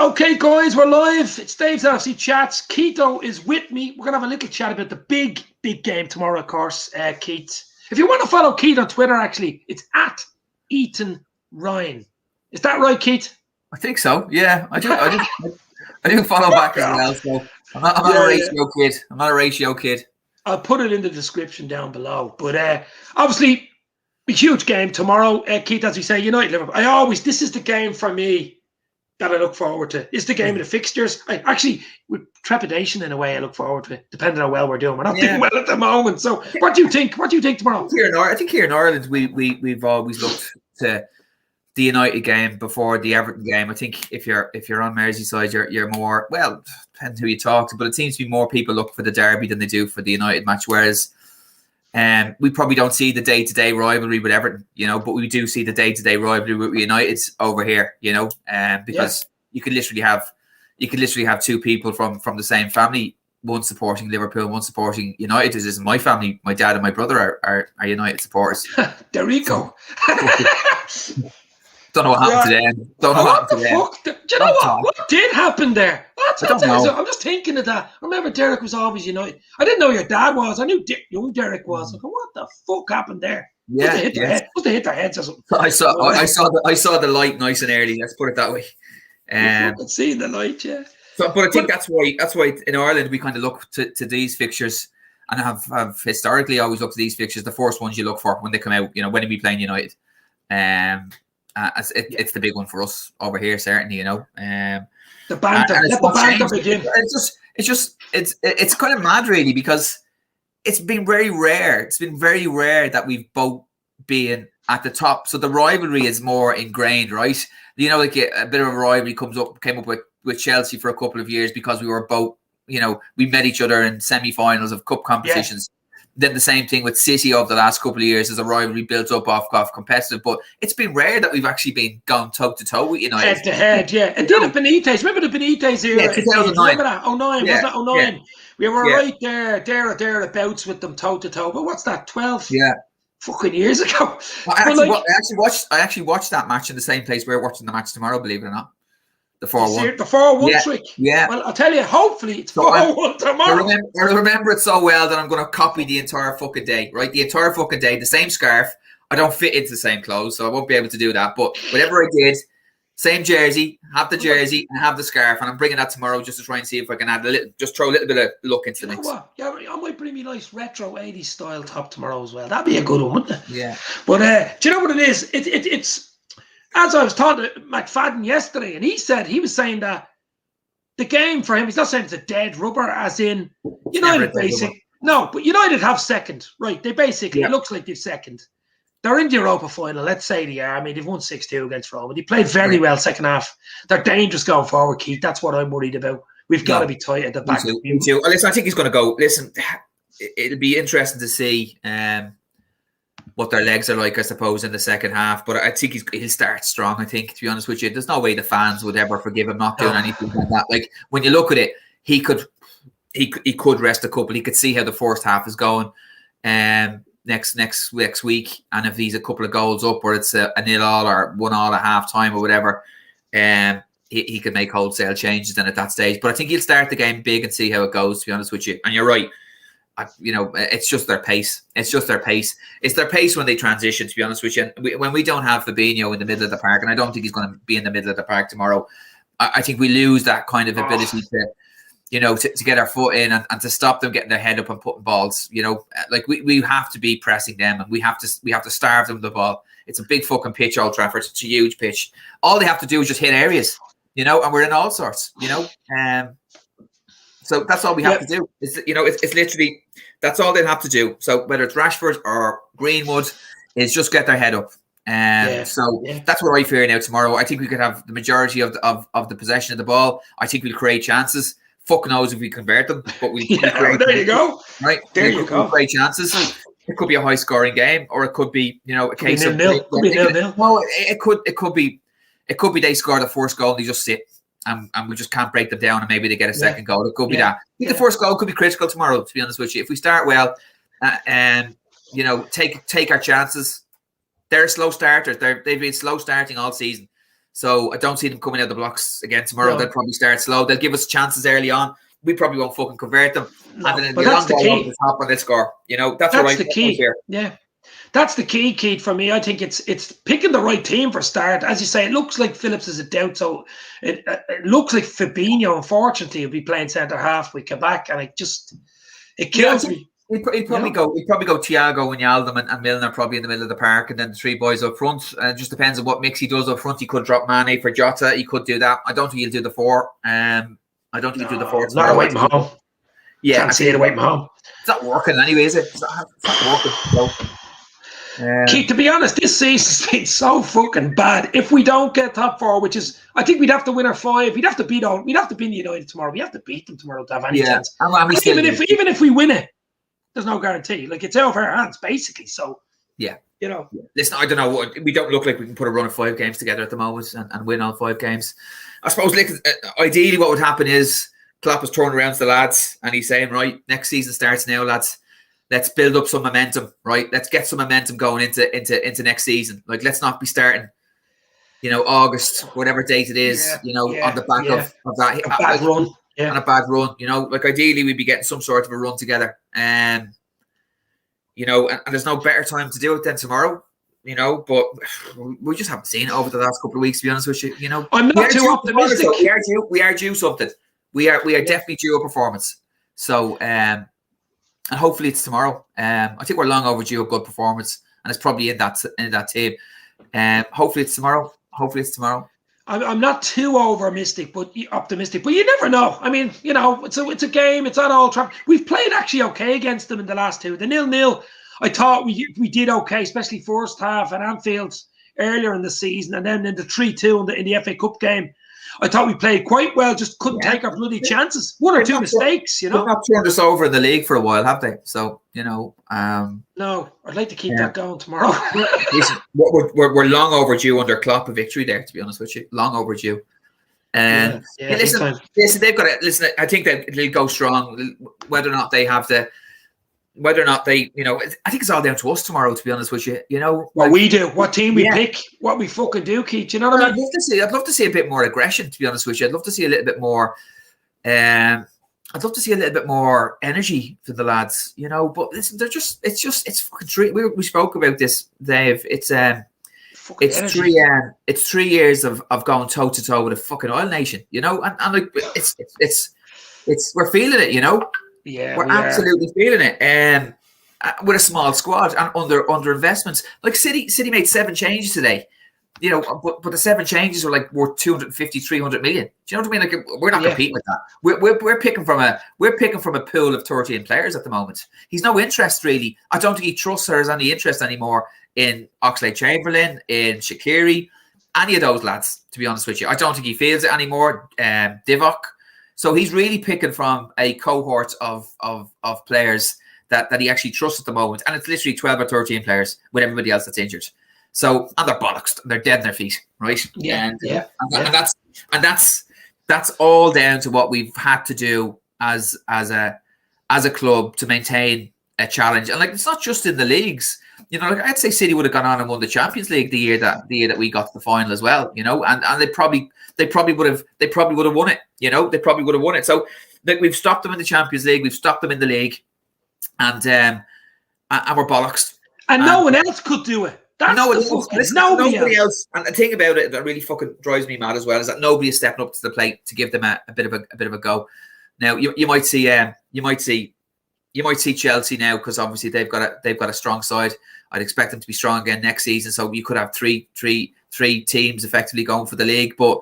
Okay, guys, we're live. It's Dave's NFC Chats. Keito is with me. We're going to have a little chat about the big game tomorrow, of course, Keith. If you want to follow Keith on Twitter, actually, it's at Eaton Ryan. Is that right, Keith? I think so, yeah. I do follow back as well, so I'm not a ratio kid. I'm not a ratio kid. I'll put it in the description down below. But obviously, a huge game tomorrow, Keith, as we say, United Liverpool. This is the game for me that I look forward to. It's the game of the fixtures. I actually, with trepidation in a way, I look forward to it, depending on how well we're doing. We're not doing well at the moment. So what do you think? What do you think tomorrow? I think here in Ireland, we've always looked to the United game before the Everton game. I think if you're on Merseyside, you're more, well, depends who you talk to, but it seems to be more people look for the derby than they do for the United match, whereas we probably don't see the day-to-day rivalry with Everton, but we do see the day-to-day rivalry with United over here, because you could literally have two people from the same family, one supporting Liverpool, one supporting United. This is my family. My dad and my brother are United supporters. There you go. Don't know what happened to them. Don't know what happened to them. Do you know what? What did happen there? I don't know. I'm just thinking of that. I remember Derek was always United. I didn't know your dad was. I knew young Derek was. I go, what the fuck happened there? Yeah, must have hit their heads or something. I saw the light nice and early. Let's put it that way. Seeing the light, yeah. So, but I think that's why in Ireland we kind of look to these fixtures and have historically always looked at these fixtures. The first ones you look for when they come out. When we playing United. It's the big one for us over here, certainly. The banter. Let the banter begin. It's kind of mad, really, because it's been very rare. It's been very rare that we've both been at the top. So the rivalry is more ingrained, right? Like a bit of a rivalry came up with Chelsea for a couple of years because we were both, we met each other in semi-finals of cup competitions. Yeah. Then the same thing with City over the last couple of years as a rivalry built up off competitive. But it's been rare that we've actually been going toe-to-toe with United. Head-to-head, yeah. And then the Benitez. Remember the Benitez era? Yeah, 2009. Remember that? 09, yeah. Was that 09? Yeah. We were right thereabouts with them toe-to-toe. But what's that, 12? Yeah. Fucking years ago. I actually watched that match in the same place we're watching the match tomorrow, believe it or not. The 4-1. The 4-1 trick. Yeah. Well, I'll tell you, hopefully it's 4-1 tomorrow. I remember it so well that I'm going to copy the entire fucking day, right? The entire fucking day, the same scarf. I don't fit into the same clothes, so I won't be able to do that. But whatever I did, same jersey, have the jersey and have the scarf. And I'm bringing that tomorrow just to try and see if I can add throw a little bit of look into the mix. What? Yeah, I might bring me nice retro 80s style top tomorrow as well. That'd be a good one, wouldn't it? Yeah. But do you know what it is? It's as I was talking to McFadden yesterday, and he was saying that the game for him, he's not saying it's a dead rubber, as in United but United have second, right? They basically, it looks like they've second. They're in the Europa final. Let's say they are. I mean, they've won 6-2 against Roma. They played very well second half. They're dangerous going forward, Keith. That's what I'm worried about. We've got to be tight at the back. Me too. Listen, I think he's going to go. Listen, it'll be interesting to see what their legs are like, I suppose, in the second half. But I think he'll start strong, I think, to be honest with you. There's no way the fans would ever forgive him not doing anything like that. Like, when you look at it, he could rest a couple. He could see how the first half is going next week. And if he's a couple of goals up, or it's a 0-0 or 1-1 at half time or whatever, he could make wholesale changes then at that stage. But I think he'll start the game big and see how it goes, to be honest with you. And you're right. It's just their pace. It's their pace when they transition, to be honest with you. When we don't have Fabinho in the middle of the park, and I don't think he's going to be in the middle of the park tomorrow, I think we lose that kind of ability to get our foot in and to stop them getting their head up and putting balls. Like we have to be pressing them, and we have to starve them the ball. It's a big fucking pitch, Old Trafford. It's a huge pitch. All they have to do is just hit areas, and we're in all sorts, So that's all we have to do. It's literally, that's all they have to do. So whether it's Rashford or Greenwood, is just get their head up. That's what I fear now tomorrow. I think we could have the majority of the possession of the ball. I think we'll create chances. Fuck knows if we convert them, but we there you go. Right. There we'll create chances. It could be a high scoring game, or it could be, a case of nil. Could be nil. No, it could be they score the first goal and they just sit. And we just can't break them down, and maybe they get a second goal. It could be that. I think the first goal could be critical tomorrow, to be honest with you. If we start well, and take our chances. They're slow starters. They've been slow starting all season. So I don't see them coming out the blocks again tomorrow. No. They'll probably start slow. They'll give us chances early on. We probably won't fucking convert them. No, And then but the that's the long ball over key. the top and they score. You know, that's That's what the key. here. Yeah. That's the key, Keith, for me. I think it's picking the right team for start. As you say, it looks like Phillips is a doubt, so it looks like Fabinho, unfortunately, will be playing centre half with Quebec, and it kills me. He'd probably go Thiago and Yaldum and Milner probably in the middle of the park, and then the three boys up front. It just depends on what mix he does up front. He could drop Mane for Jota. He could do that. I don't think he'll do the four. I don't think he'll do the four. Not away from home. Yeah, can't see it away from home. It's not working anyway, is it? It's not working. So, Keith, to be honest, this season's been so fucking bad. If we don't get top four, which is, I think we'd have to win our 5. We'd have to beat United tomorrow. We have to beat them tomorrow to have any chance. Even if we win it, there's no guarantee. Like, it's out of our hands, basically. So, yeah. You know. Listen, I don't know. We don't look like we can put a run of 5 games together at the moment and win all 5 games. I suppose, like, ideally what would happen is Klopp is turning around to the lads and he's saying, right, next season starts now, lads. Let's build up some momentum, right? Let's get some momentum going into next season. Like, let's not be starting, August, whatever date it is, on the back of that. A bad run. Yeah. And a bad run, like ideally we'd be getting some sort of a run together. And there's no better time to do it than tomorrow, but we just haven't seen it over the last couple of weeks, to be honest with you. I'm not too optimistic. We are due something. We are definitely due a performance. So, and hopefully it's tomorrow. I think we're long overdue a good performance, and it's probably in that team. Hopefully it's tomorrow. I'm not too optimistic, but you never know. I mean, it's a game. It's not all Trafford. We've played actually okay against them in the last 2. The 0-0, I thought we did okay, especially first half at Anfield earlier in the season, and then in the 3-2 in the FA Cup game. I thought we played quite well, just couldn't take our bloody chances. One or two mistakes, They've not turned us over in the league for a while, have they? So, no, I'd like to keep that going tomorrow. Listen, we're long overdue under Klopp a victory there, to be honest with you. Long overdue. Listen, they've got it. Listen, I think that they'll go strong. Whether or not they, I think it's all down to us tomorrow, to be honest with you. What we do, what team we pick, what we fucking do, Keith. You know what I mean? I'd love to see a bit more aggression, to be honest with you. I'd love to see a little bit more. I'd love to see a little bit more energy for the lads. But listen, it's fucking 3. We spoke about this, Dave. It's 3 years of going toe to toe with a fucking oil nation. And like it's we're feeling it. Yeah, we're absolutely feeling it. With a small squad and under investments, like City made 7 changes today. But the 7 changes were like worth 250, 300 million. Do you know what I mean? Like, we're not competing with that. We're picking from a pool of 13 players at the moment. He's no interest really. I don't think he trusts or has any interest anymore in Oxlade-Chamberlain, in Shaqiri, any of those lads. To be honest with you, I don't think he feels it anymore. Divock. So he's really picking from a cohort of players that he actually trusts at the moment. And it's literally 12 or 13 players with everybody else that's injured. So, and they're bollocks. They're dead in their feet, right? And that's all down to what we've had to do as a club to maintain a challenge. And like, it's not just in the leagues. Like I'd say City would have gone on and won the Champions League the year that we got to the final as well. And they probably would have won it. They probably would have won it. So like, we've stopped them in the Champions League, we've stopped them in the league, and we're bollocks. And no one else could do it. Nobody else. And the thing about it that really fucking drives me mad as well is that nobody is stepping up to the plate to give them a bit of a go. Now you might see Chelsea now, because obviously they've got a strong side. I'd expect them to be strong again next season. So you could have three teams effectively going for the league. But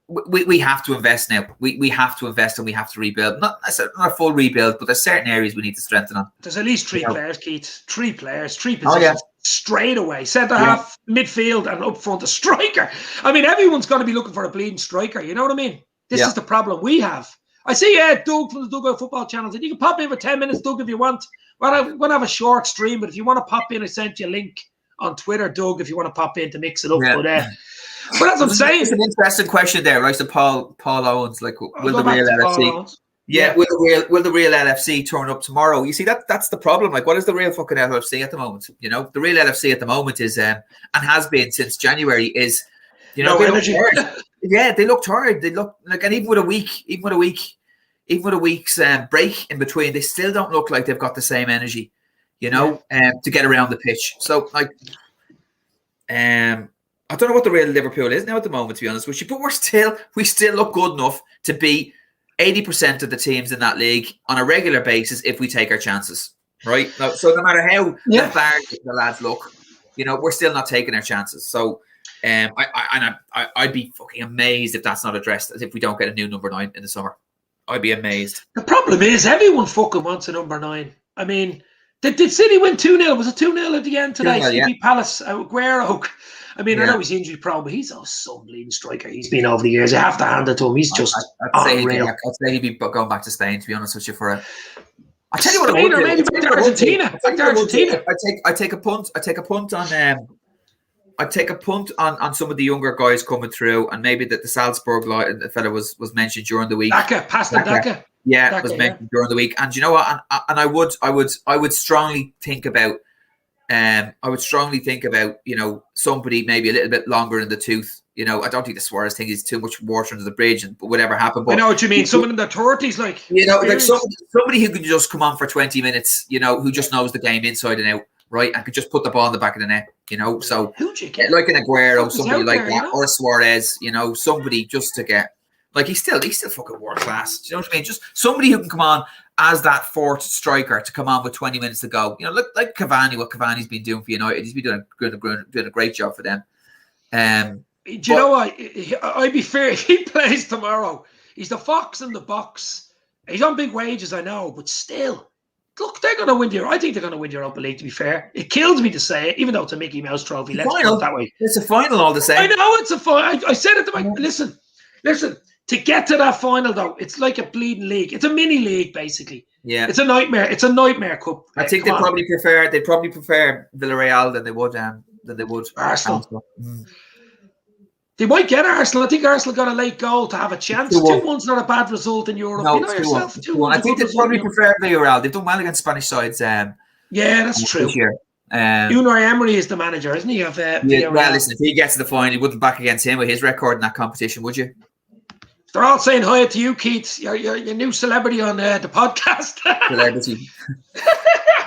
we have to invest now. We have to invest and we have to rebuild. Not a full rebuild, but there's certain areas we need to strengthen on. There's at least 3 players, Keith. 3 players, 3 positions straight away. Centre half, midfield, and up front a striker. I mean, everyone's going to be looking for a bleeding striker. You know what I mean? This is the problem we have. I see Doug from the Dugout Football Channels, and you can pop in for 10 minutes, Doug, if you want. Well, I'm going to have a short stream, but if you want to pop in, I sent you a link on Twitter, Doug, if you want to pop in to mix it up. But as I'm saying, it's an interesting question there, right? So Paul Owens, like, will the real LFC? Will the real LFC turn up tomorrow? You see, that's the problem. Like, what is the real fucking LFC at the moment? The real LFC at the moment is, and has been since January, is You know, no they energy. look tired. Yeah, they look tired. They look like, and even with a week's break in between, they still don't look like they've got the same energy, you know, to get around the pitch. So, like, I don't know what the real Liverpool is now at the moment, to be honest with you, but we still look good enough to beat 80% of the teams in that league on a regular basis if we take our chances, right? So no matter how lethargic the lads look, you know, we're still not taking our chances. So I'd be fucking amazed if that's not addressed, if we don't get a new number 9 in the summer. I'd be amazed. The problem is everyone fucking wants a number 9. I mean, did City win 2-0? Was it 2-0 at the end today? CP Palace, Aguero. I mean, I know he's injury prone, but he's some leading striker he's been over the years. You have to hand it to him. He's just unreal. I'd say he'd be going back to Spain, to be honest with you, for a... I tell you what, Spain, or maybe back to Argentina. I take a punt. I take a punt on some of the younger guys coming through, and maybe that the Salzburg the fella was mentioned during the week. Daka. Yeah, was mentioned during the week. And you know what? And I would strongly think about. I would strongly think about, you know, somebody maybe a little bit longer in the tooth. You know, I don't think the Suarez thing is too much water under the bridge, but whatever happened. But I know what you mean. Someone in their 30s, like, you know, like somebody who can just come on for 20 minutes. You know, who just knows the game inside and out, right, and could just put the ball in the back of the net. You know, so who'd you get? Like an Aguero, somebody like that, you know? or a Suarez. You know, somebody just to get. Like he's still fucking world class. Do you know what I mean? Just somebody who can come on as that fourth striker to come on with 20 minutes to go. You know, look like Cavani, what Cavani's been doing for United. He's been doing a great job for them. Do you know what? I'd be fair if he plays tomorrow. He's the fox in the box. He's on big wages, I know, but still, look, they're going to win I think they're going to win Europa League. To be fair, it kills me to say it, even though it's a Mickey Mouse trophy. Let's put it that way. It's a final, all the same. I know it's a final. I said it to my listen. To get to that final, though, it's like a bleeding league. It's a mini league, basically. Yeah, it's a nightmare. It's a nightmare cup. I think they'd probably prefer Villarreal than they would Arsenal. They might get Arsenal. I think Arsenal got a late goal to have a chance. 2-1's not a bad result in Europe. No, you know yourself. 2-1. I think they probably prefer Villarreal. They've done well against Spanish sides. Yeah, that's true. This year. Unai Emery is the manager, isn't he? Of well, listen, if he gets to the final, you wouldn't back against him with his record in that competition, would you? They're all saying hi to you, Keith. You're new celebrity on the podcast. Celebrity.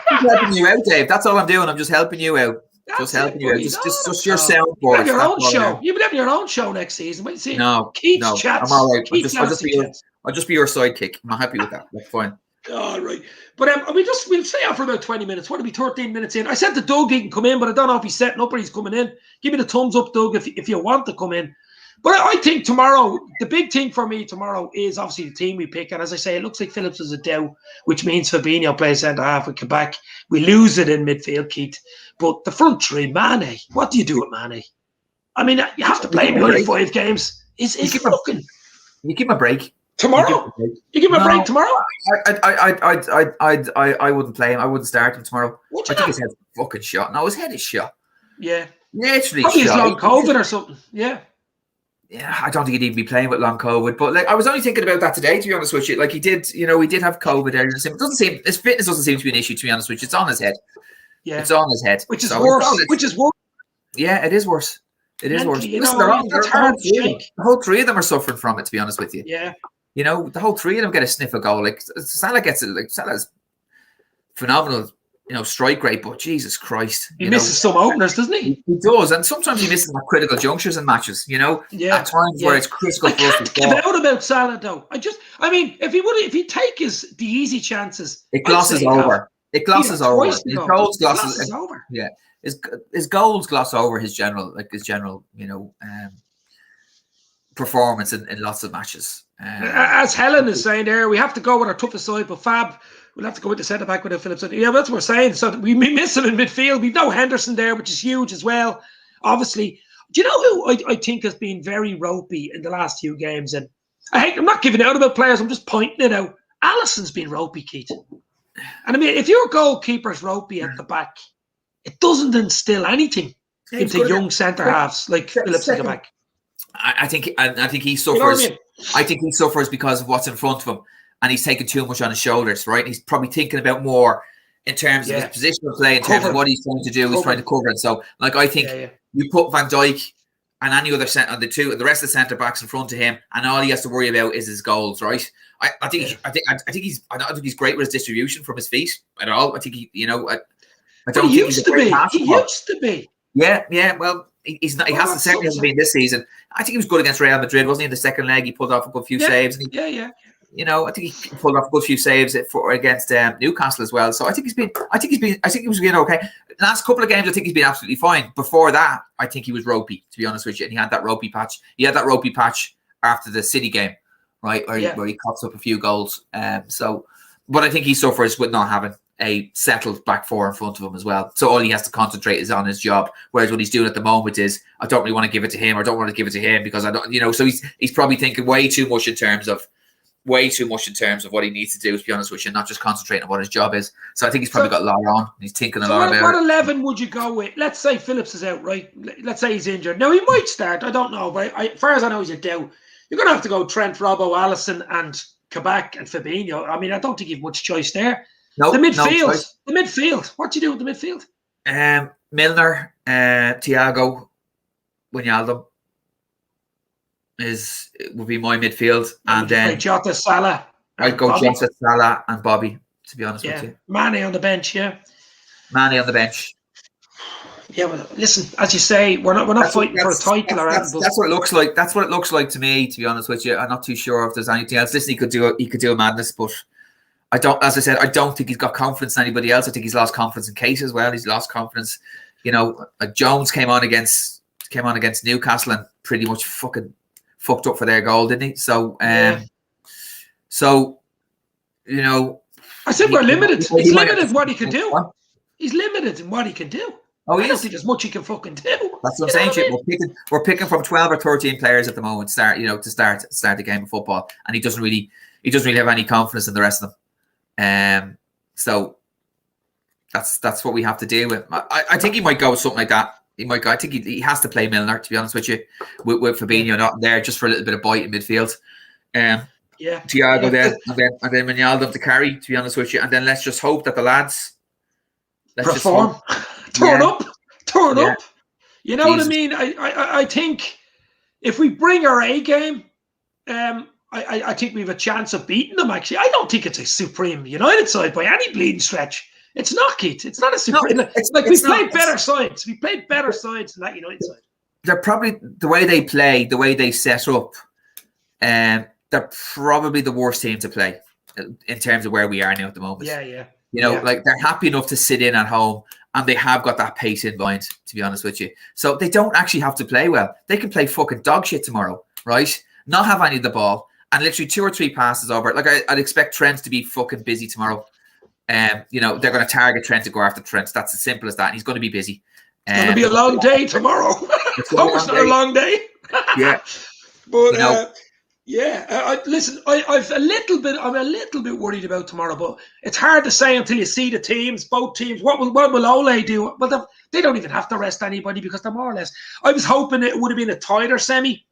I'm helping you out, Dave. That's all I'm doing. I'm just helping you out. Just helping you out. Just your soundboard. Have your own show. You would have your own show next season. What you no, Keith's chats. I'm all right. I'll just be your sidekick. I'm happy with that. That's fine. All right. But we'll stay out for about 20 minutes. What are we 13 minutes in? I said to Doug he can come in, but I don't know if he's setting up or he's coming in. Give me the thumbs up, Doug, if you want to come in. But I think tomorrow, the big thing for me tomorrow is obviously the team we pick. And as I say, it looks like Phillips is a doubt, which means Fabinho plays centre-half with Quebec. We lose it in midfield, Keith. But the front three, Mane, what do you do with Mane? I mean, you have to play him only 5 games. You give him a break. Tomorrow? You give him a break tomorrow? I wouldn't play him. I wouldn't start him tomorrow. I think his head's fucking shot. No, his head is shot. Yeah. Literally probably shot. He's long COVID or something. Yeah. Yeah, I don't think he'd even be playing with long COVID. But like, I was only thinking about that today, to be honest with you. Like he did have COVID earlier. It doesn't seem his fitness doesn't seem to be an issue, to be honest with you. It's on his head. Yeah, it's on his head. Which is worse. Yeah, it is worse. It is worse. Listen, the whole three of them are suffering from it, to be honest with you. Yeah. You know, the whole three of them get a sniff of goal. Like Salah gets it. Like Salah's phenomenal. Strike rate, but Jesus Christ. He misses some openers, doesn't he? He does, and sometimes he misses at critical junctures in matches, at times where it's critical for us to give out about Salah, though. If he take the easy chances, it glosses over. It glosses over. His goals glosses over. Yeah. His goals gloss over his general performance in lots of matches. As Helen is saying there, we have to go with our toughest side, but Fab, we'll have to go with the centre back with Phillips. Yeah, that's what we're saying. So we miss him in midfield. We've no Henderson there, which is huge as well. Obviously, do you know who I think has been very ropey in the last few games? And I'm not giving out about players. I'm just pointing it out. Alisson's been ropey, Keith. And I mean, if your goalkeeper's ropey at the back, it doesn't instill anything into young centre halves like Phillips and Quebec. I think he suffers. I think he suffers because of what's in front of him, and he's taking too much on his shoulders. Right, he's probably thinking about more in terms of his positional play, in terms of what he's trying to do. He's trying to cover it. So, like, I think you put Van Dijk and any other the rest of the centre backs in front of him, and all he has to worry about is his goals, right? I think he's great with his distribution from his feet at all. I think he I don't think he's a great passer. He used to be. Yeah. Well, he's not. He certainly hasn't been this season. I think he was good against Real Madrid, wasn't he? In the second leg, he pulled off a good few saves. And yeah. I think he pulled off a good few saves against Newcastle as well. So I think he was being okay. Last couple of games, I think he's been absolutely fine. Before that, I think he was ropey, to be honest with you. And he had that ropey patch. He had that ropey patch after the City game, right, where he coughs up a few goals. But I think he suffers with not having a settled back four in front of him as well. So all he has to concentrate is on his job. Whereas what he's doing at the moment is, I don't really want to give it to him, or don't want to give it to him because I don't, so he's probably thinking way too much in terms of what he needs to do, to be honest with you, not just concentrating on what his job is. So I think he's probably got a lot on. He's thinking a lot about it. What 11 would you go with? Let's say Phillips is out, right? Let's say he's injured. Now, he might start. I don't know. But as far as I know, he's a doubt. You're going to have to go Trent, Robbo, Alisson, and Kabak and Fabinho. I mean, I don't think you've much choice there. No, the midfield. What do you do with the midfield? Milner, Thiago, Wijnaldum would be my midfield, and then Jota, Salah. I'd go Jota, Salah, and Bobby. To be honest with you, Mane on the bench. Yeah, Mane on the bench. Yeah, well, listen, as you say, we're not fighting for a title or anything. That's what it looks like. That's what it looks like to me. To be honest with you, I'm not too sure if there's anything else. Listen, he could do a madness, but I don't. As I said, I don't think he's got confidence in anybody else. I think he's lost confidence in Case as well. He's lost confidence. Jones came on against Newcastle and pretty much fucking fucked up for their goal, didn't he? So, I said we're limited. He's limited in what he can do. He's limited in what he can do. I don't think there's much he can fucking do. That's what I'm saying. We're picking from 12 or 13 players at the moment. Start the game of football, and he doesn't really have any confidence in the rest of them. So that's what we have to deal with. I think he might go with something like that. He might go. I think he has to play Milner, to be honest with you, with Fabinho not there, just for a little bit of bite in midfield. Thiago there, and then Wijnaldum to carry, to be honest with you, and then let's just hope that the lads perform. Turn up. You know what I mean? I think if we bring our A game, I think we have a chance of beating them, actually. I don't think it's a supreme United side by any bleeding stretch. It's not, Keith. It's not a supreme. We played better sides. We played better sides than that United side. They're probably, the way they play, the way they set up, they're probably the worst team to play in terms of where we are now at the moment. Yeah. They're happy enough to sit in at home, and they have got that pace in mind, to be honest with you. So they don't actually have to play well. They can play fucking dog shit tomorrow, right? Not have any of the ball, and literally 2 or 3 passes over. I'd expect Trent to be fucking busy tomorrow. They're going to target Trent to go after Trent. That's as simple as that. And he's going to be busy. It's going to be a long day tomorrow. It's not a long day. Yeah. But listen, I'm a little bit worried about tomorrow, but it's hard to say until you see the teams, both teams. What will Ole do? Well, they don't even have to rest anybody because they're more or less. I was hoping it would have been a tighter semi.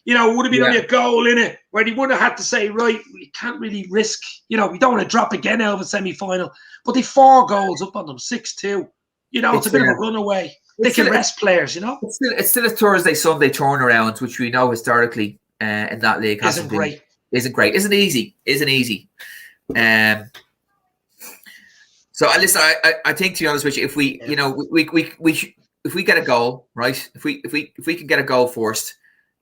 It would have been only a goal in it, where they wouldn't have had to say, right, we can't really risk. We don't want to drop again out of a semi-final. But they 4 goals up on them, 6-2. It's a bit of a runaway. They can rest players, It's still a Thursday, Sunday turnaround, which we know historically in that league isn't great. Isn't easy. So listen, I think, to be honest with you, if we if we get a goal, right? If we can get a goal first.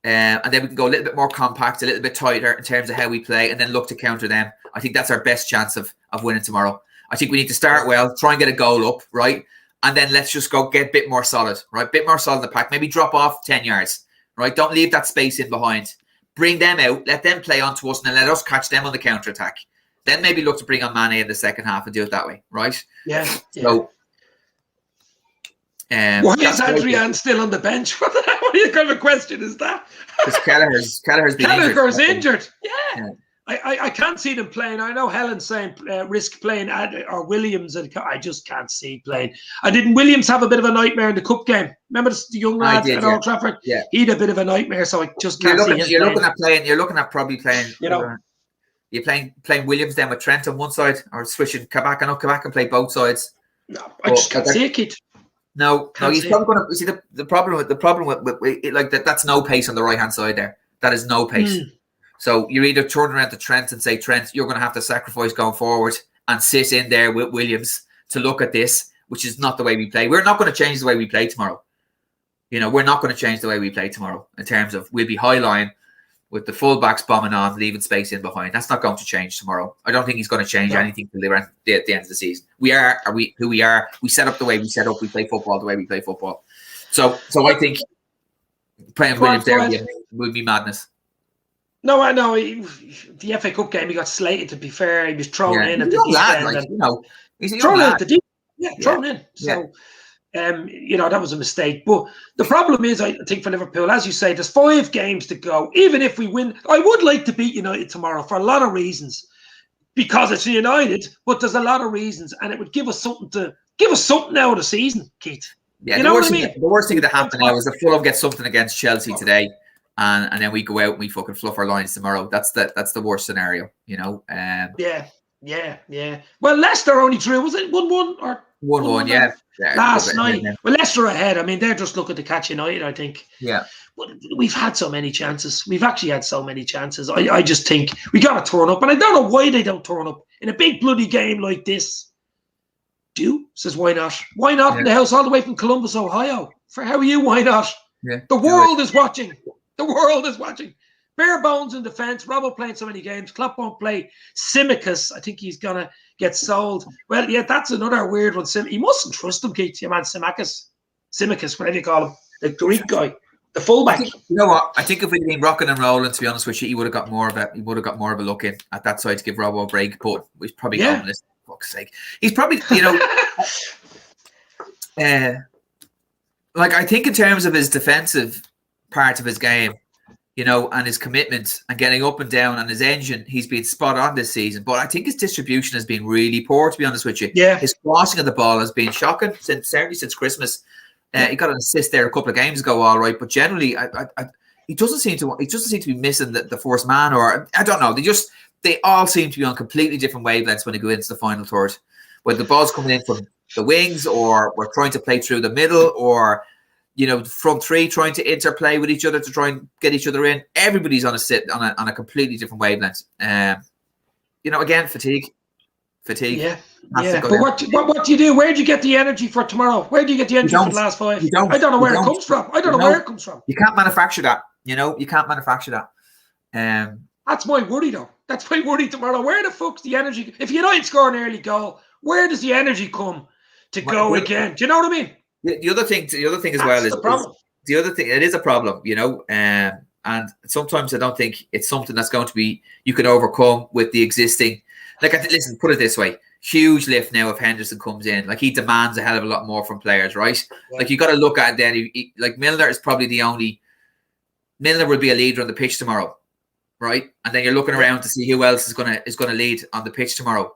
And then we can go a little bit more compact, a little bit tighter in terms of how we play, and then look to counter them. I think that's our best chance of winning tomorrow. I think we need to start well, try and get a goal up, right? And then let's just go get a bit more solid, right? Bit more solid in the pack. Maybe drop off 10 yards, right? Don't leave that space in behind. Bring them out, let them play onto us, and then let us catch them on the counter-attack. Then maybe look to bring on Mane in the second half and do it that way, right? Yeah. So, why is Adrian still on the bench? What kind of a question is that? Because Kelleher's been injured. Yeah. I can't see them playing. I know Helen's saying risk playing or Williams, and I just can't see playing. Didn't Williams have a bit of a nightmare in the cup game? Remember the young lad at Old Trafford? Yeah. He had a bit of a nightmare, so I just can't see him. You're looking at probably playing. You're playing Williams then with Trent on one side, or switching Kabak and up Kabak and play both sides. No, I just can't see it, Keith. No, he's probably going to see the problem with it, like that's no pace on the right hand side there. That is no pace. So you're either turning around to Trent and say, Trent, you're going to have to sacrifice going forward and sit in there with Williams to look at this, which is not the way we play. We're not going to change the way we play tomorrow. You know, we're not going to change the way we play tomorrow in terms of we'll be high line with the full-backs bombing on, leaving space in behind. That's not going to change tomorrow. I don't think he's going to change anything till at the end of the season. We are who we are. We set up the way we set up. We play football the way we play football. So I think playing Williams there would be madness. No, I know. The FA Cup game, he got slated, to be fair. He was thrown in at the deep end. He's thrown in at the deep end. Thrown in. So, that was a mistake. But the problem is, I think, for Liverpool, as you say, there's 5 games to go. Even if we win, I would like to beat United tomorrow for a lot of reasons. Because it's United, but there's a lot of reasons. And it would give us something out of the season, Keith. Yeah, the worst thing that happened now is that Fulham get something against Chelsea today. And then we go out and we fucking fluff our lines tomorrow. That's the worst scenario, Yeah. Well, Leicester only drew. Was it 1-1 or 1-1? Yeah. Last night. Well, Leicester ahead. I mean, they're just looking to catch United, I think. Yeah. But we've had so many chances. We've actually had so many chances. I just think we got to turn up, and I don't know why they don't turn up in a big bloody game like this. Says why not? Why not in the house all the way from Columbus, Ohio? For how are you? Why not? Yeah. The world is watching. The world is watching. Bare bones in defence. Robbo playing so many games. Klopp won't play. Simicus, I think he's going to get sold. Well, yeah, that's another weird one. You mustn't trust him, Keith. Your man Simicus, whatever you call him. The Greek guy. The fullback. You know what? I think if we'd been rocking and rolling, to be honest with you, he would have got more of a look in at that side to give Robbo a break. But he's probably going, listen, for fuck's sake. He's probably, like I think in terms of his defensive part of his game, and his commitment and getting up and down and his engine, he's been spot on this season. But I think his distribution has been really poor, to be honest with you. Yeah. His crossing of the ball has been shocking certainly since Christmas. He got an assist there a couple of games ago, all right. But generally, he doesn't seem to be missing the first man, or I don't know. They all seem to be on completely different wavelengths when they go into the final third. Whether the ball's coming in from the wings, or we're trying to play through the middle, or front three trying to interplay with each other to try and get each other in. Everybody's on a completely different wavelength. Again, fatigue. Yeah. But what do you do? Where do you get the energy for tomorrow? Where do you get the energy for the last 5? I don't know where it comes from. You can't manufacture that. You can't manufacture that. That's my worry, though. That's my worry tomorrow. Where the fuck's the energy? If United score an early goal, where does the energy come to go again? Do you know what I mean? The other thing as well is the other thing. It is a problem, and sometimes I don't think it's something that's going to be you can overcome with the existing. Like, listen, put it this way: huge lift now if Henderson comes in. Like, he demands a hell of a lot more from players, right? Yeah. Like, you got to look at it then. Like, Milner is probably the only. Milner will be a leader on the pitch tomorrow, right? And then you're looking around to see who else is gonna lead on the pitch tomorrow.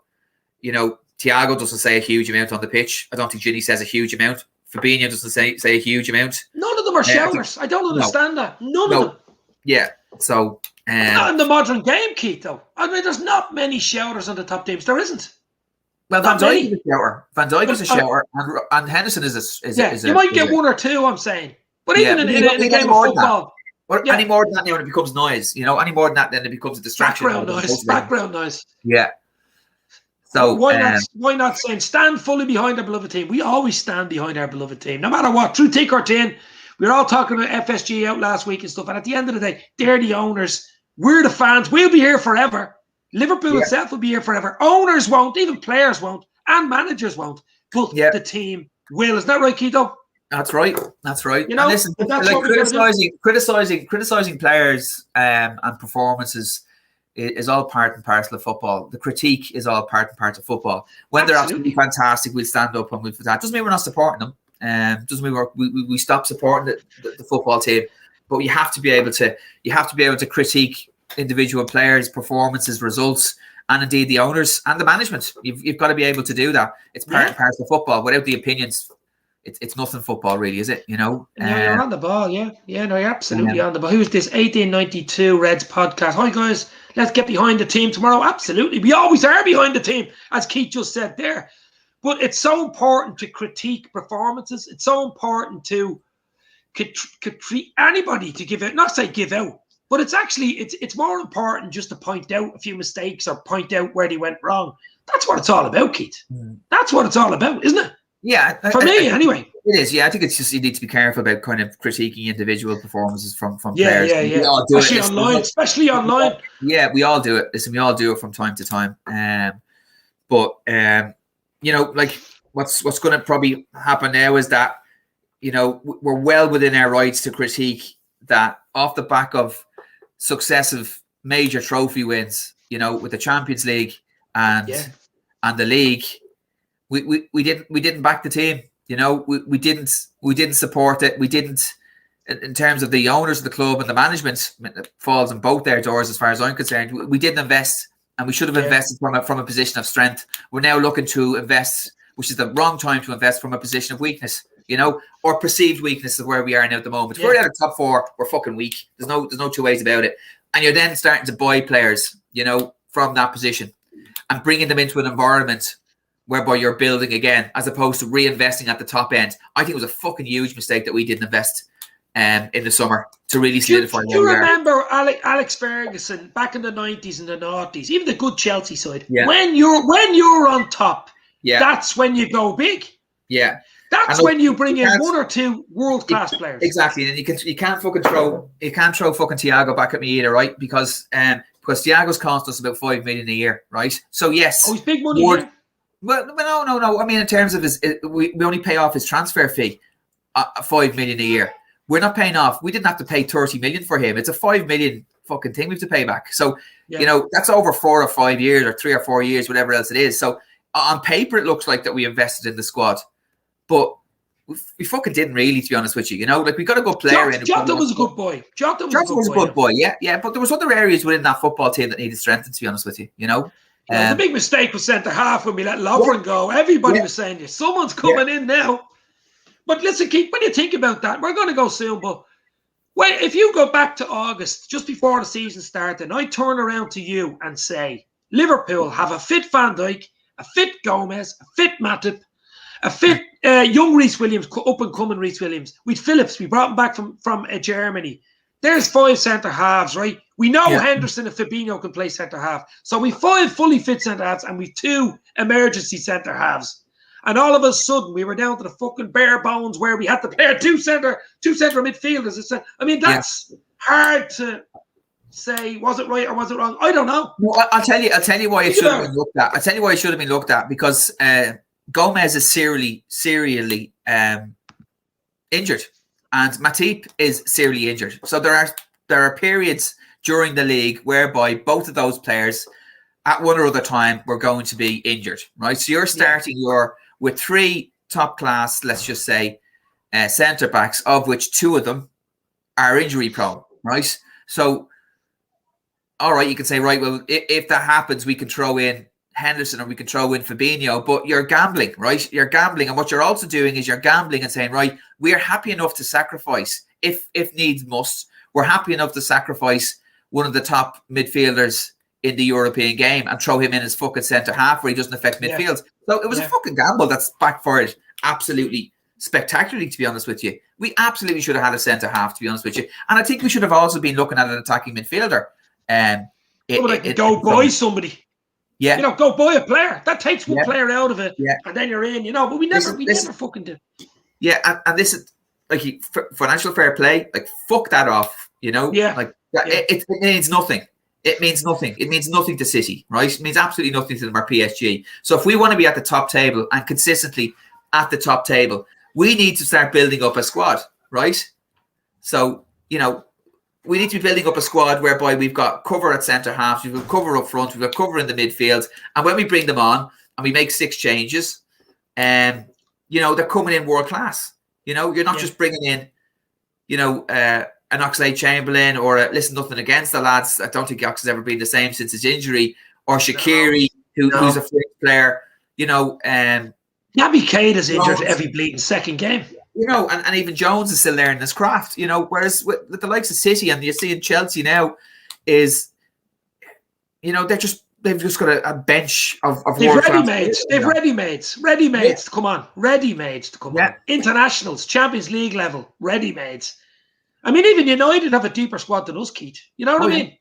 Thiago doesn't say a huge amount on the pitch. I don't think Ginny says a huge amount. Fabinho doesn't say a huge amount. None of them are shouters. I don't understand that. None of them. Yeah. So not in the modern game, Keith, though. I mean, there's not many shouters on the top teams. There isn't. Well, Van Dijk is a shouter. Van Dijk is a shouter, and Henderson is you might get 1 or 2. I'm saying, but even in a game of football, any more than that, it becomes noise. Any more than that, then it becomes a distraction. Background noise. Yeah. So why not saying stand fully behind our beloved team? We always stand behind our beloved team, no matter what. Through thick or thin, we were all talking about FSG out last week and stuff. And at the end of the day, they're the owners. We're the fans. We'll be here forever. Liverpool itself will be here forever. Owners won't, even players won't, and managers won't. But the team will. Isn't that right, Keito? That's right. Listen, like criticizing players and performances is all part and parcel of football. The critique is all part and parcel of football. When they're absolutely fantastic, we'll stand up and we'll that. Doesn't mean we're not supporting them. Doesn't mean we stop supporting the football team. But you have to be able to critique individual players' performances, results, and indeed the owners and the management. You've got to be able to do that. It's part and parcel of football. Without the opinions, it's nothing football, really, is it? No, you're on the ball. Yeah, no, you're absolutely on the ball. Who's this 1892 Reds podcast? Hi guys, let's get behind the team tomorrow. Absolutely, we always are behind the team, as Keith just said there. But it's so important to critique performances. It's so important to treat anybody to give out, not say give out, but it's more important just to point out a few mistakes or point out where they went wrong. That's what it's all about, Keith. That's what it's all about, isn't it? Yeah. For me, anyway. It is, yeah. I think it's just you need to be careful about kind of critiquing individual performances from players. Yeah. Especially online. Yeah, we all do it. Listen, we all do it from time to time. But like what's going to probably happen now is that we're well within our rights to critique that off the back of successive major trophy wins. With the Champions League and the league, we didn't back the team. We didn't support it. We didn't, in terms of the owners of the club and the management, it falls on both their doors as far as I'm concerned. We didn't invest, and we should have invested from a position of strength. We're now looking to invest, which is the wrong time to invest from a position of weakness, or perceived weakness of where we are now at the moment. If we're out of top four, we're fucking weak. There's no two ways about it. And you're then starting to buy players, from that position and bringing them into an environment whereby you're building again, as opposed to reinvesting at the top end. I think it was a fucking huge mistake that we didn't invest in the summer to really solidify. Do you remember Alex Ferguson back in the 90s and the noughties, even the good Chelsea side? Yeah. When you're on top, that's when you go big. Yeah. That's when you bring in one or two world-class players. Exactly. And you can't throw fucking Thiago back at me either, right? Because Thiago's cost us about $5 million a year, right? So yes. Oh, he's big money. Well, no. I mean, in terms of we only pay off his transfer fee, $5 million a year. We're not paying off. We didn't have to pay $30 million for him. It's a $5 million fucking thing we have to pay back. So that's over 4 or 5 years or 3 or 4 years, whatever else it is. So on paper, it looks like that we invested in the squad, but we fucking didn't really, to be honest with you. Like we got a good player in. Jota was a good boy. Jota was a good boy. Yeah. But there was other areas within that football team that needed strengthening, to be honest with you. The big mistake was centre half when we let Lovren go. Everybody was saying, someone's coming in now. But listen, Keith, when you think about that, we're going to go soon. But if you go back to August, just before the season started, and I turn around to you and say, Liverpool have a fit Van Dijk, a fit Gomez, a fit Matip, a fit young Reece Williams, up-and-coming Reece Williams. With Phillips, we brought him back from Germany. There's 5 centre-halves, right? We know Henderson and Fabinho can play centre-half. So we 5 fully fit centre-halves and we 2 emergency centre-halves. And all of a sudden, we were down to the fucking bare bones where we had to play two centre midfielders. I mean, that's hard to say. Was it right or was it wrong? I don't know. No, I'll tell you why it should have been looked at. I'll tell you why it should have been looked at, because Gomez is serially injured, and Matip is serially injured. So there are periods during the league whereby both of those players, at one or other time, were going to be injured. Right. So you're starting with 3 top class, let's just say, centre backs, of which 2 of them are injury prone. Right. So, all right, you can say, right, well, if that happens, we can throw in Henderson or we can throw in Fabinho, but you're gambling, right? You're gambling. And what you're also doing is you're gambling and saying, right, we're happy enough to sacrifice, if needs must, we're happy enough to sacrifice one of the top midfielders in the European game and throw him in as fucking centre half where he doesn't affect midfield. So it was a fucking gamble that's backfired absolutely spectacularly, to be honest with you. We absolutely should have had a centre half, to be honest with you. And I think we should have also been looking at an attacking midfielder. Go buy somebody. Yeah. Go buy a player. That takes one player out of it, and then you're in, but we never fucking did. Yeah, and this is like financial fair play, like fuck that off, Like it means nothing. It means nothing. It means nothing to City, right? It means absolutely nothing to them or PSG. So if we want to be at the top table and consistently at the top table, we need to start building up a squad, right? So, we need to be building up a squad whereby we've got cover at centre half, we've got cover up front, we've got cover in the midfield. And when we bring them on and we make 6 changes, they're coming in world class. You're not just bringing in, an Oxlade-Chamberlain or listen, nothing against the lads. I don't think Ox has ever been the same since his injury, or Shaqiri, who's a fringe player, Naby Keita is injured every bleeding second game. And even Jones is still learning his craft, whereas with the likes of City, and you see in Chelsea now, is, they're just they've just got a bench of They've world-class ready-mades. players, They've you know. ready-mades to come on. Ready-mades to come Yeah. on. Internationals, Champions League level, ready-mades. I mean, even United have a deeper squad than us, Keith. You know what I mean?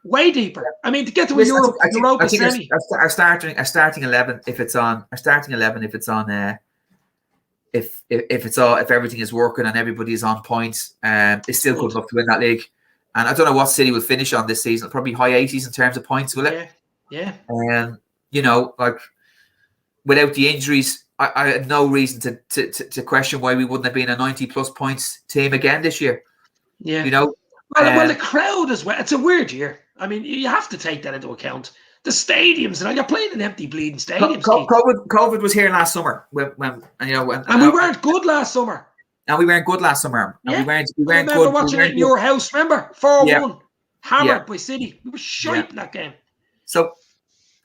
Way deeper. I mean, to get to a Listen, Europa semi. our starting 11, if it's on, if everything is working and everybody is on points, it's still good enough to win that league. And I don't know what City will finish on this season. Probably high 80s in terms of points, will it? Yeah. You know, like without the injuries, I had no reason to question why we wouldn't have been a 90+ points team again this year. Yeah. You know? Well, the crowd as well. It's a weird year. I mean, you have to take that into account. The stadiums, and you're playing in empty bleeding stadiums. COVID was here last summer when we weren't good last summer. And we weren't good last summer. And we weren't I remember good. watching it in your house. Remember 4-1, hammered by City. We were shite in that game. So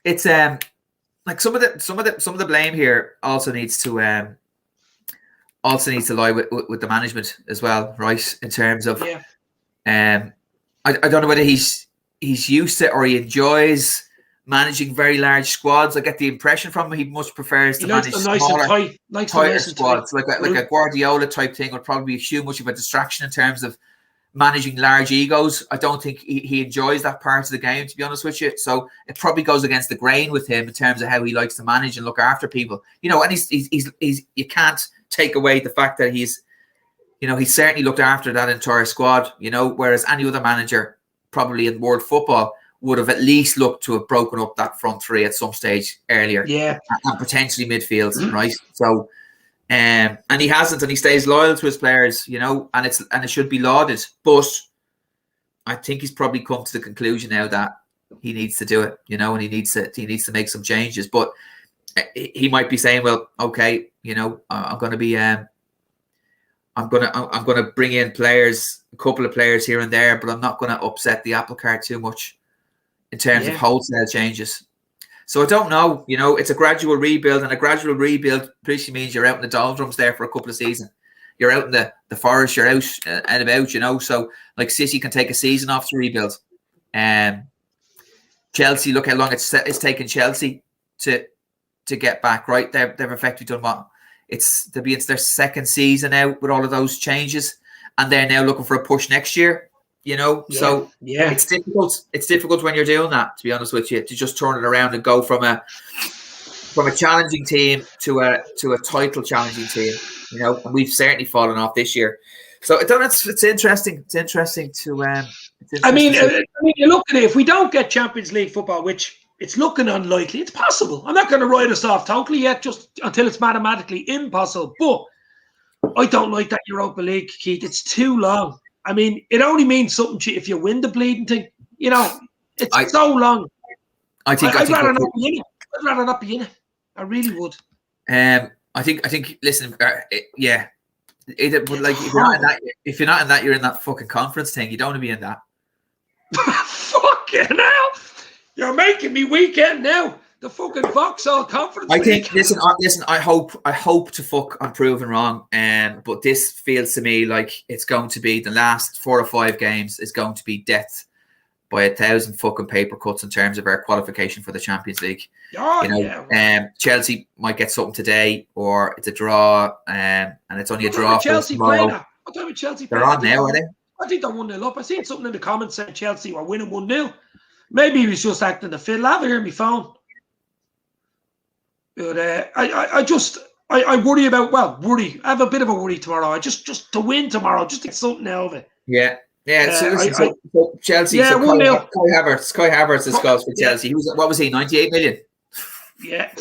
it's like some of the blame here also needs to lie with the management as well, right? In terms of I don't know whether he's used to or he enjoys managing very large squads. I get the impression from him he much prefers to manage smaller, tighter squads, like a Guardiola type thing would probably be too much of a distraction in terms of managing large egos. I don't think he enjoys that part of the game, to be honest with you. So it probably goes against the grain with him in terms of how he likes to manage and look after people. You know, and he's you can't take away the fact that he's certainly looked after that entire squad, you know, whereas any other manager probably in world football would have at least looked to have broken up that front three at some stage earlier. Yeah. And potentially midfield, right? So and he hasn't, and he stays loyal to his players, you know, and it should be lauded. But I think he's probably come to the conclusion now that he needs to do it, you know, and he needs to make some changes. But he might be saying, well, okay, you know, I'm going to bring in players, a couple of players here and there, but I'm not going to upset the apple cart too much in terms of wholesale changes. So I don't know, you know, it's a gradual rebuild, and a gradual rebuild pretty means you're out in the doldrums there for a couple of seasons. You're out in the forest, you're out and about, you know. So like City can take a season off to rebuild. Chelsea, look how long it's taken Chelsea to get back, right? They've effectively done what? It's their second season out with all of those changes, and they're now looking for a push next year. You know, so it's difficult. It's difficult when you're doing that, to be honest with you, to just turn it around and go from a challenging team to a title challenging team. You know, and we've certainly fallen off this year. So it's interesting. It's interesting to. I mean, you look at it. If we don't get Champions League football, which it's looking unlikely, it's possible. I'm not going to write us off totally yet, just until it's mathematically impossible. But I don't like that Europa League, Keith. It's too long. I mean, it only means something to you if you win the bleeding thing. You know, it's so long. I'd rather not be in it. I'd rather not be in it. I really would. I think. Listen, but like if you're not in that, you're in that fucking conference thing. You don't want to be in that. Fucking hell! You're making me weekend now. The fucking Vauxhall Conference. I think. Listen. I hope to fuck. I'm proven wrong. But this feels to me like it's going to be the last 4 or 5 games is going to be death by 1,000 fucking paper cuts in terms of our qualification for the Champions League. Oh, you know, Chelsea might get something today, or it's a draw, and it's only a draw. Chelsea playing that. What time Chelsea They're on now, are they? I think they're 1-0 up. I seen something in the comments saying Chelsea were winning 1-0. Maybe he was just acting the fiddle. I have it here on my phone. But I worry about, I have a bit of a worry tomorrow. Just to win tomorrow, just to get something out of it. Yeah. So Chelsea. Yeah, 1-0. Kai Havertz has scores for Chelsea. What was he? 98 million. Yeah.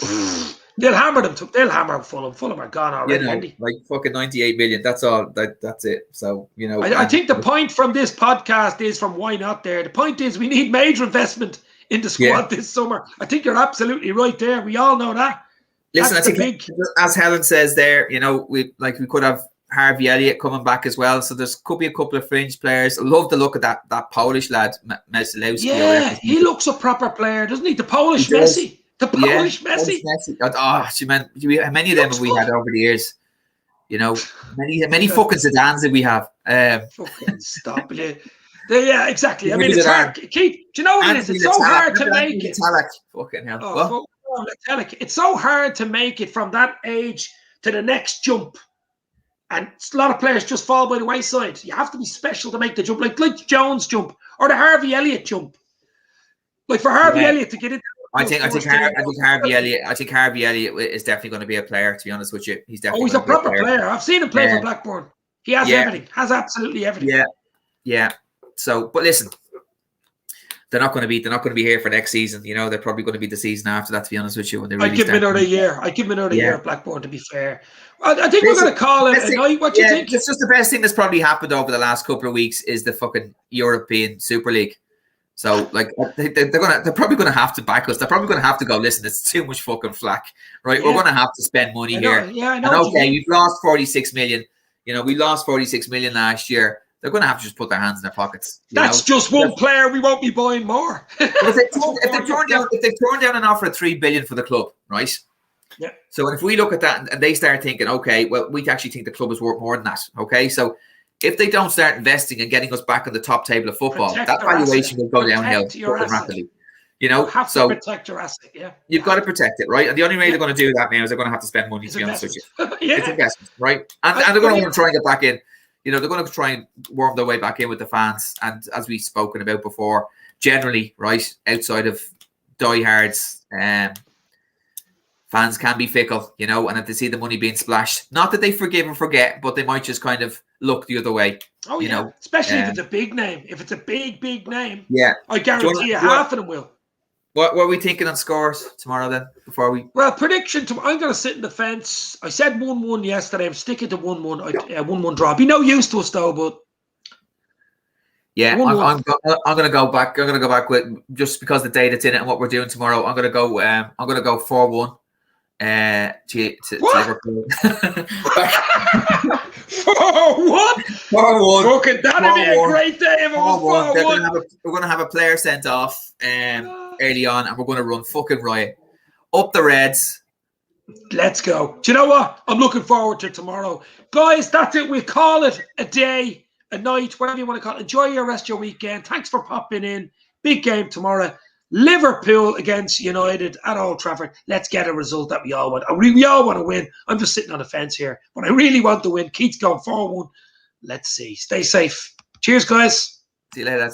They'll hammer them. They'll hammer Fulham. Fulham are gone already. You know, like fucking 98 million. That's all. That's it. So, you know. I think the point from this podcast is from Why Not There. The point is we need major investment in the squad this summer. I think you're absolutely right there. We all know that. Listen, I think as Helen says there, you know, we could have Harvey Elliott coming back as well. So could be a couple of fringe players. I love the look of that Polish lad, Mesilewski. Yeah, he looks a proper player, doesn't he? The Polish Messi. The Polish Messi. Oh, how many of them have we had over the years? You know, many fucking Zidans that we have. Fucking stop it. Yeah, exactly. I mean, it's hard. Keith, do you know what it is? It's so hard to make it. Fucking hell. Oh, it's so hard to make it from that age to the next jump. And a lot of players just fall by the wayside. You have to be special to make the jump, like Jones jump or the Harvey Elliott jump. Like for Harvey Elliott to get into, I think Harvey Elliott is definitely going to be a player. To be honest with you, he's definitely. Oh, he's a proper player. I've seen him play for Blackburn. He has everything. Has absolutely everything. Yeah. So, but listen, they're not going to be here for next season. You know, they're probably going to be the season after that. To be honest with you, when they really I'd give him another year. At Blackburn. To be fair, I think we're going to call it a night. What do you think? It's just the best thing that's probably happened over the last couple of weeks is the fucking European Super League. So, like, they're probably going to have to back us. They're probably going to have to go, listen, it's too much fucking flack, right? Yeah. We're going to have to spend money here. Yeah, I know. And okay, we've lost 46 million. You know, we lost 46 million last year. They're going to have to just put their hands in their pockets. That's just one player. We won't be buying more. If they turn down an offer of $3 billion for the club, right? Yeah. So if we look at that and they start thinking, okay, well, we actually think the club is worth more than that. Okay, so if they don't start investing and getting us back on the top table of football, that valuation will go downhill rapidly. You know, you have to protect your asset. Yeah, you've got to protect it, right? And the only way they're going to do that now is they're going to have to spend money. To be honest with you, it's investment, right? And they're going to try and get back in. You know, they're going to try and worm their way back in with the fans. And as we've spoken about before, generally, right, outside of diehards, fans can be fickle, you know, and if they see the money being splashed, not that they forgive and forget, but they might just kind of look the other way. Oh, you know, especially if it's a big name. If it's a big name, I guarantee you half of them will. What were we thinking on scores tomorrow then? Well, prediction tomorrow. I'm going to sit in the fence. I said 1-1 yesterday. I'm sticking to 1-1. 1-1 draw. Be no use to us though, but yeah, I'm going to go back. I'm going to go back with just because the date it's in it and what we're doing tomorrow. I'm going to go. I'm going to go 4-1. To Liverpool. 4-1. 4-1. Fucking that'd be a great day if it was 4-1. We're going to have a player sent off early on, and we're going to run fucking riot up the Reds. Let's go. Do you know what? I'm looking forward to tomorrow, guys. That's it. We'll call it a day, a night, whatever you want to call it. Enjoy your rest of your weekend. Thanks for popping in. Big game tomorrow. Liverpool against United at Old Trafford. Let's get a result that we all want. We all want to win. I'm just sitting on the fence here, but I really want to win. Keith's going 4-1. Let's see. Stay safe. Cheers, guys. See you later.